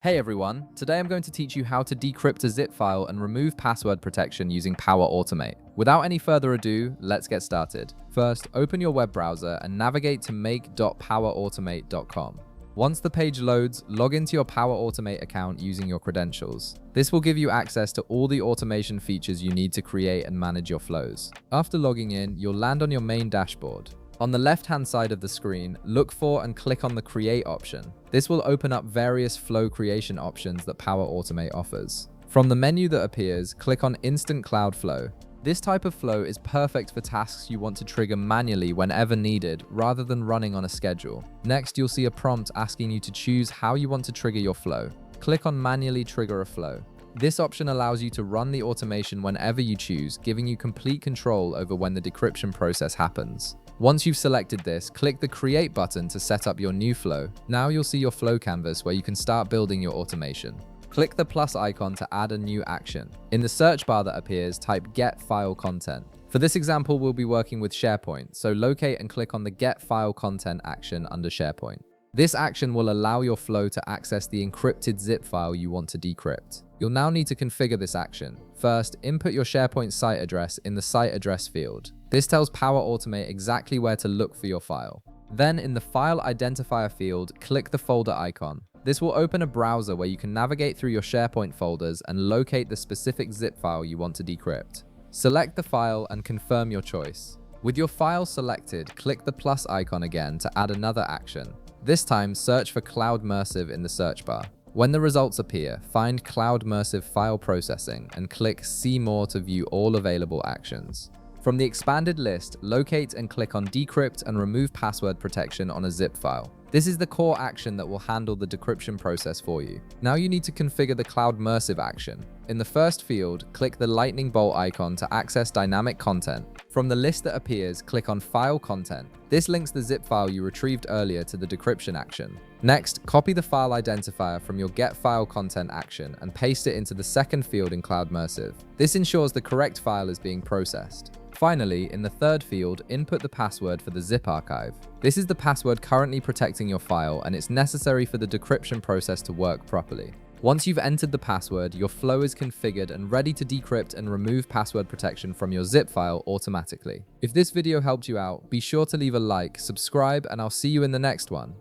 Hey everyone, today I'm going to teach you how to decrypt a zip file and remove password protection using Power Automate. Without any further ado, let's get started. First, open your web browser and navigate to make.powerautomate.com. Once the page loads, log into your Power Automate account using your credentials. This will give you access to all the automation features you need to create and manage your flows. After logging in, you'll land on your main dashboard. On the left-hand side of the screen, look for and click on the Create option. This will open up various flow creation options that Power Automate offers. From the menu that appears, click on Instant Cloud Flow. This type of flow is perfect for tasks you want to trigger manually whenever needed, rather than running on a schedule. Next, you'll see a prompt asking you to choose how you want to trigger your flow. Click on Manually Trigger a Flow. This option allows you to run the automation whenever you choose, giving you complete control over when the decryption process happens. Once you've selected this, click the Create button to set up your new flow. Now you'll see your flow canvas where you can start building your automation. Click the plus icon to add a new action. In the search bar that appears, type Get File Content. For this example, we'll be working with SharePoint, so locate and click on the Get File Content action under SharePoint. This action will allow your flow to access the encrypted zip file you want to decrypt. You'll now need to configure this action. First, input your SharePoint site address in the site address field. This tells Power Automate exactly where to look for your file. Then in the File Identifier field, click the folder icon. This will open a browser where you can navigate through your SharePoint folders and locate the specific zip file you want to decrypt. Select the file and confirm your choice. With your file selected, click the plus icon again to add another action. This time, search for Cloud Mersive in the search bar. When the results appear, find Cloud Mersive File Processing and click See More to view all available actions. From the expanded list, locate and click on Decrypt and remove password protection on a zip file. This is the core action that will handle the decryption process for you. Now you need to configure the Cloud Mersive action. In the first field, click the lightning bolt icon to access dynamic content. From the list that appears, click on File Content. This links the zip file you retrieved earlier to the decryption action. Next, copy the file identifier from your Get File Content action and paste it into the second field in Cloud Mersive. This ensures the correct file is being processed. Finally, in the third field, input the password for the zip archive. This is the password currently protecting your file, and it's necessary for the decryption process to work properly. Once you've entered the password, your flow is configured and ready to decrypt and remove password protection from your zip file automatically. If this video helped you out, be sure to leave a like, subscribe, and I'll see you in the next one.